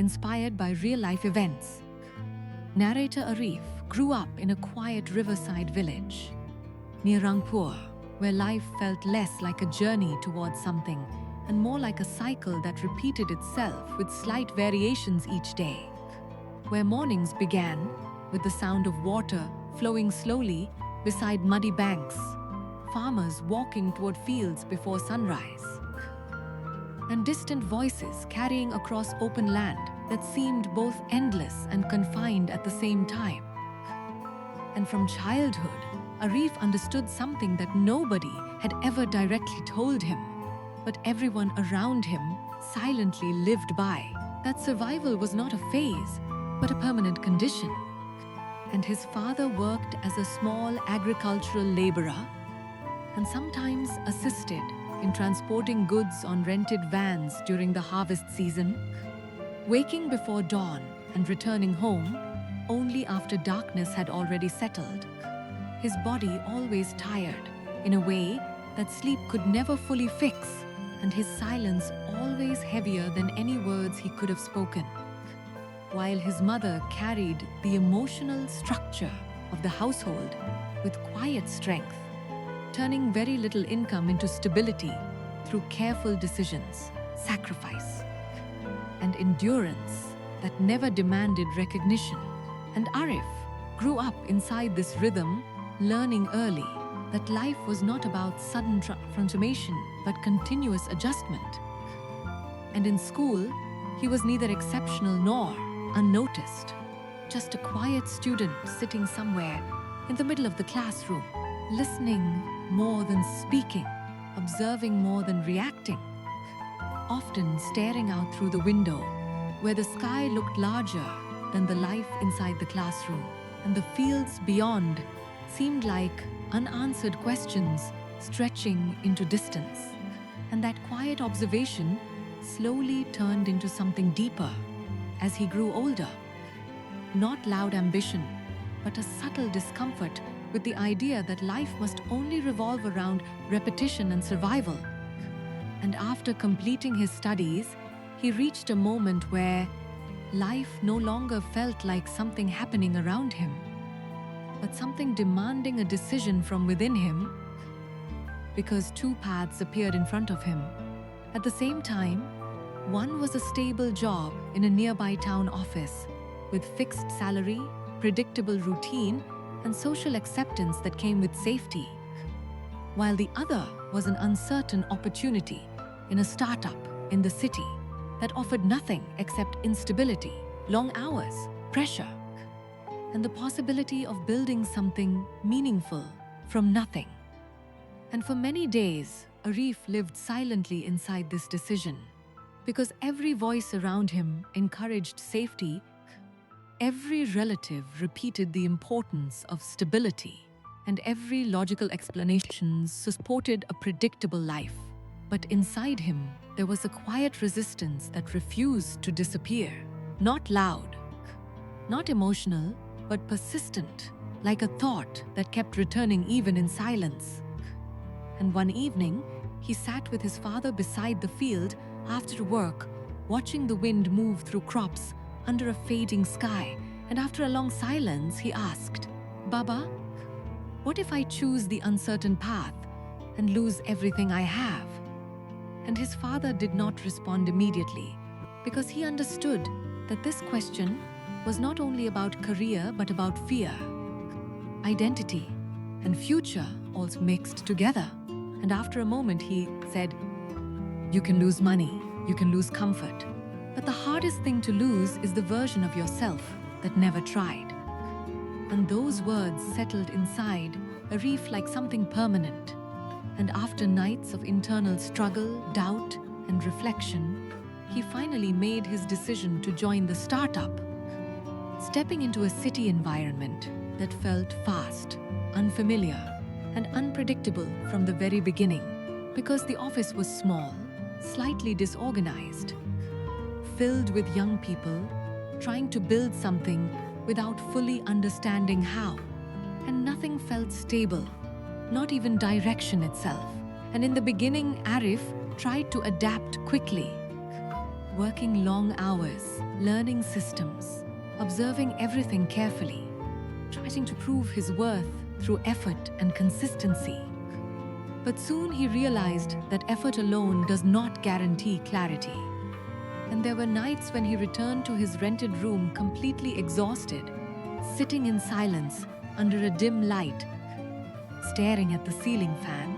inspired by real-life events. Narrator Arif grew up in a quiet riverside village near Rangpur, where life felt less like a journey towards something and more like a cycle that repeated itself with slight variations each day. Where mornings began with the sound of water flowing slowly beside muddy banks, farmers walking toward fields before sunrise, and distant voices carrying across open land that seemed both endless and confined at the same time. And from childhood, Arif understood something that nobody had ever directly told him, but everyone around him silently lived by: that survival was not a phase, but a permanent condition. And his father worked as a small agricultural laborer and sometimes assisted in transporting goods on rented vans during the harvest season, waking before dawn and returning home only after darkness had already settled. His body always tired in a way that sleep could never fully fix, and his silence always heavier than any words he could have spoken. While his mother carried the emotional structure of the household with quiet strength, turning very little income into stability through careful decisions, sacrifice, and endurance that never demanded recognition. And Arif grew up inside this rhythm, learning early that life was not about sudden transformation but continuous adjustment. And in school, he was neither exceptional nor unnoticed, just a quiet student sitting somewhere in the middle of the classroom, listening more than speaking, observing more than reacting, often staring out through the window where the sky looked larger than the life inside the classroom, and the fields beyond seemed like unanswered questions stretching into distance. And that quiet observation slowly turned into something deeper as he grew older. Not loud ambition, but a subtle discomfort with the idea that life must only revolve around repetition and survival. And after completing his studies, he reached a moment where life no longer felt like something happening around him, but something demanding a decision from within him, because two paths appeared in front of him. At the same time, one was a stable job in a nearby town office with fixed salary, predictable routine, and social acceptance that came with safety, while the other was an uncertain opportunity in a startup in the city that offered nothing except instability, long hours, pressure, and the possibility of building something meaningful from nothing. And for many days, Arif lived silently inside this decision, because every voice around him encouraged safety, every relative repeated the importance of stability, and every logical explanation supported a predictable life. But inside him, there was a quiet resistance that refused to disappear. Not loud, not emotional, but persistent, like a thought that kept returning even in silence. And one evening, he sat with his father beside the field after work, watching the wind move through crops under a fading sky, and after a long silence, he asked, "Baba, what if I choose the uncertain path and lose everything I have?" And his father did not respond immediately, because he understood that this question was not only about career but about fear, identity, and future all mixed together. And after a moment he said, "You can lose money, you can lose comfort, but the hardest thing to lose is the version of yourself that never tried." And those words settled inside Arif like something permanent. And after nights of internal struggle, doubt, and reflection, he finally made his decision to join the startup, stepping into a city environment that felt fast, unfamiliar, and unpredictable from the very beginning, because the office was small, slightly disorganized, filled with young people trying to build something without fully understanding how, and nothing felt stable, not even direction itself. And in the beginning, Arif tried to adapt quickly, working long hours, learning systems, observing everything carefully, trying to prove his worth through effort and consistency. But soon he realized that effort alone does not guarantee clarity. And there were nights when he returned to his rented room completely exhausted, sitting in silence under a dim light, staring at the ceiling fan,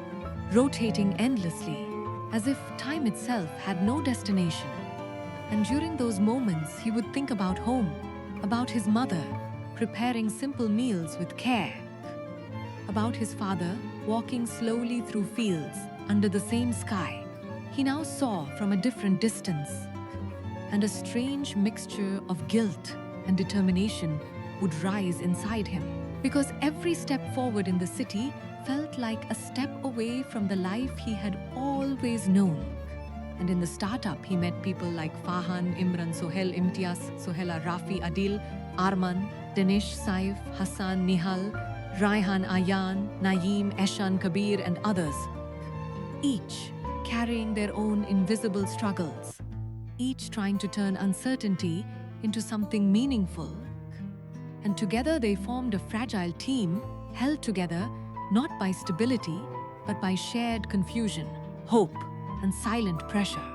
rotating endlessly, as if time itself had no destination. And during those moments, he would think about home, about his mother, preparing simple meals with care, about his father walking slowly through fields under the same sky he now saw from a different distance. And a strange mixture of guilt and determination would rise inside him, because every step forward in the city felt like a step away from the life he had always known. And in the startup, he met people like Fahan, Imran, Sohel, Imtiaz, Sohela, Rafi, Adil, Arman, Dinesh, Saif, Hassan, Nihal, Raihan, Ayan, Naeem, Eshan, Kabir, and others, each carrying their own invisible struggles, each trying to turn uncertainty into something meaningful. And together they formed a fragile team, held together not by stability, but by shared confusion, hope, and silent pressure.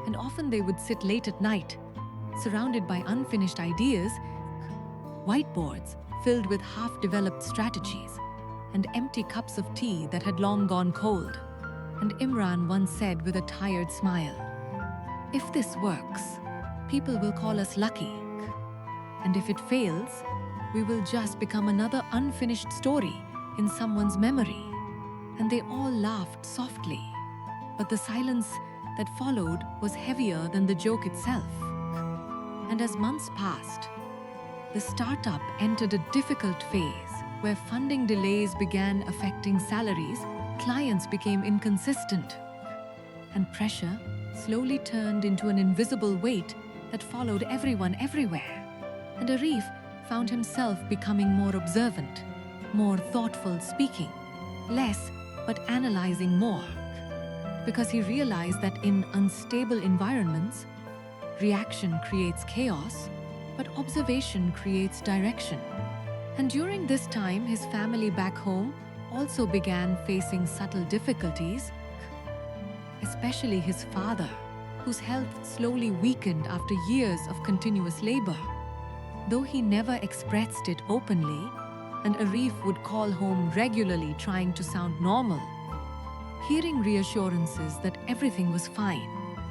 And often they would sit late at night, surrounded by unfinished ideas, whiteboards filled with half-developed strategies, and empty cups of tea that had long gone cold. And Imran once said with a tired smile, "If this works, people will call us lucky. And if it fails, we will just become another unfinished story in someone's memory." And they all laughed softly. But the silence that followed was heavier than the joke itself. And as months passed, the startup entered a difficult phase where funding delays began affecting salaries, clients became inconsistent, and pressure slowly turned into an invisible weight that followed everyone everywhere. And Arif found himself becoming more observant, more thoughtful, speaking less but analyzing more, because he realized that in unstable environments, reaction creates chaos, but observation creates direction. And during this time, his family back home also began facing subtle difficulties, especially his father, whose health slowly weakened after years of continuous labor. Though he never expressed it openly, and Arif would call home regularly trying to sound normal, hearing reassurances that everything was fine,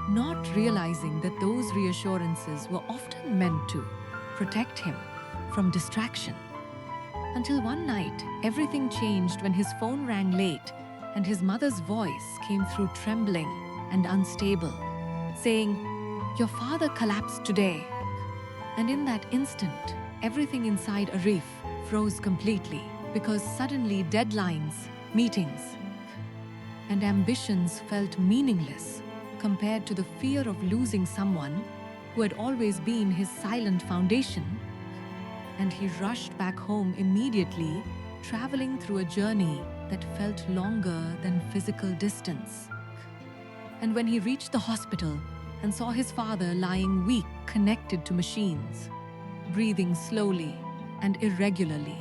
not realizing that those reassurances were often meant to protect him from distraction. Until one night, everything changed when his phone rang late and his mother's voice came through trembling and unstable, saying, "Your father collapsed today." And in that instant, everything inside Arif froze completely, because suddenly deadlines, meetings, and ambitions felt meaningless compared to the fear of losing someone who had always been his silent foundation. And he rushed back home immediately, traveling through a journey that felt longer than physical distance. And when he reached the hospital and saw his father lying weak, connected to machines, breathing slowly and irregularly,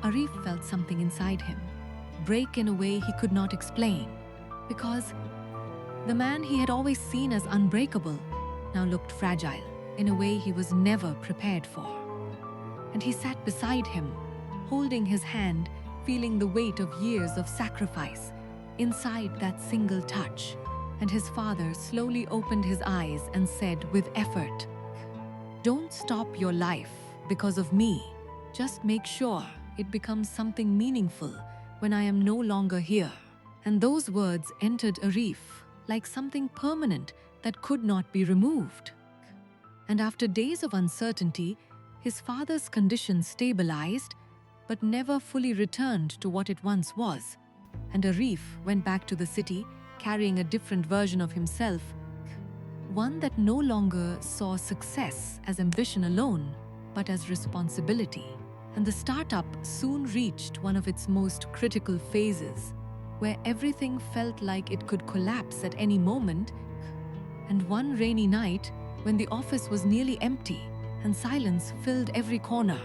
Arif felt something inside him break in a way he could not explain, because the man he had always seen as unbreakable now looked fragile in a way he was never prepared for. And he sat beside him, holding his hand, feeling the weight of years of sacrifice inside that single touch. And his father slowly opened his eyes and said with effort, "Don't stop your life because of me. Just make sure it becomes something meaningful when I am no longer here." And those words entered Arif like something permanent that could not be removed. And after days of uncertainty, his father's condition stabilized, but never fully returned to what it once was. And Arif went back to the city, carrying a different version of himself, one that no longer saw success as ambition alone, but as responsibility. And the startup soon reached one of its most critical phases, where everything felt like it could collapse at any moment, And one rainy night, when the office was nearly empty and silence filled every corner,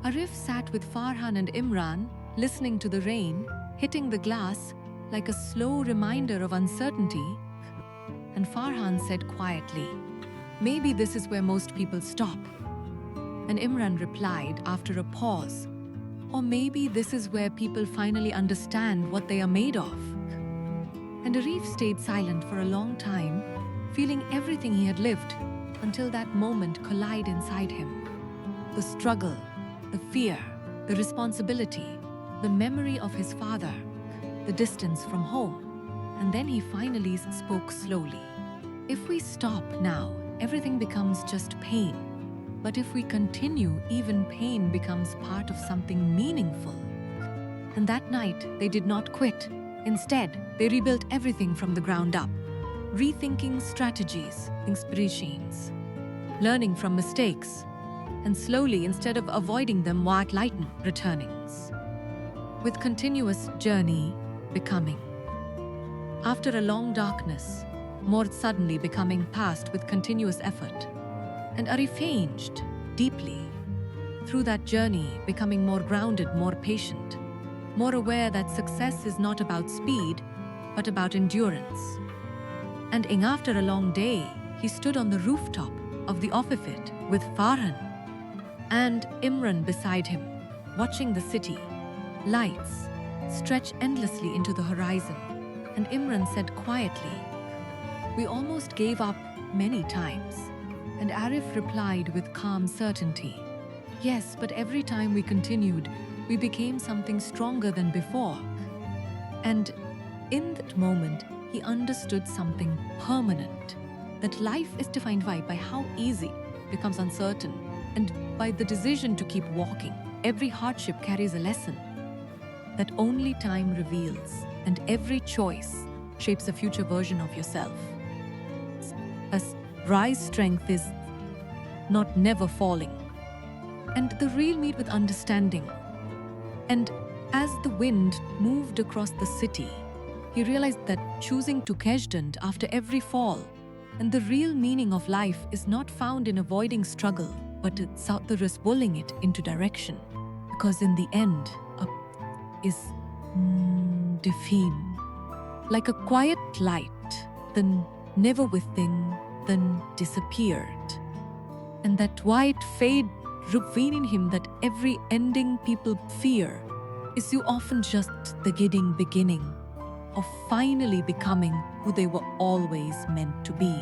Arif sat with Farhan and Imran, listening to the rain, hitting the glass like a slow reminder of uncertainty. And Farhan said quietly, "Maybe this is where most people stop." And Imran replied after a pause, "Or maybe this is where people finally understand what they are made of." And Arif stayed silent for a long time, feeling everything he had lived, until that moment collided inside him. The struggle, the fear, the responsibility, the memory of his father, the distance from home. And then he finally spoke slowly. "If we stop now, everything becomes just pain. But if we continue, even pain becomes part of something meaningful." And that night, they did not quit. Instead, they rebuilt everything from the ground up, rethinking strategies, inspirations, learning from mistakes, and slowly, instead of avoiding them, what lighten returnings. With continuous journey, becoming. After a long darkness, more suddenly becoming past with continuous effort. And Arif changed deeply. Through that journey, becoming more grounded, more patient, more aware that success is not about speed, but about endurance. And after a long day, he stood on the rooftop of the office with Farhan and Imran beside him, watching the city, lights, stretch endlessly into the horizon. And Imran said quietly, "We almost gave up many times." And Arif replied with calm certainty, "Yes, but every time we continued, we became something stronger than before." And in that moment, he understood something permanent, that life is defined by how easy becomes uncertain, and by the decision to keep walking. Every hardship carries a lesson that only time reveals, and every choice shapes a future version of yourself. Rise strength is not never falling, and the real meet with understanding. And as the wind moved across the city, he realized that choosing to kesdent after every fall, and the real meaning of life is not found in avoiding struggle, but it's out there is pulling it into direction. Because in the end, is define like a quiet light, then never within, then disappeared. And that white fade revealing him that every ending people fear is you often just the beginning of finally becoming who they were always meant to be.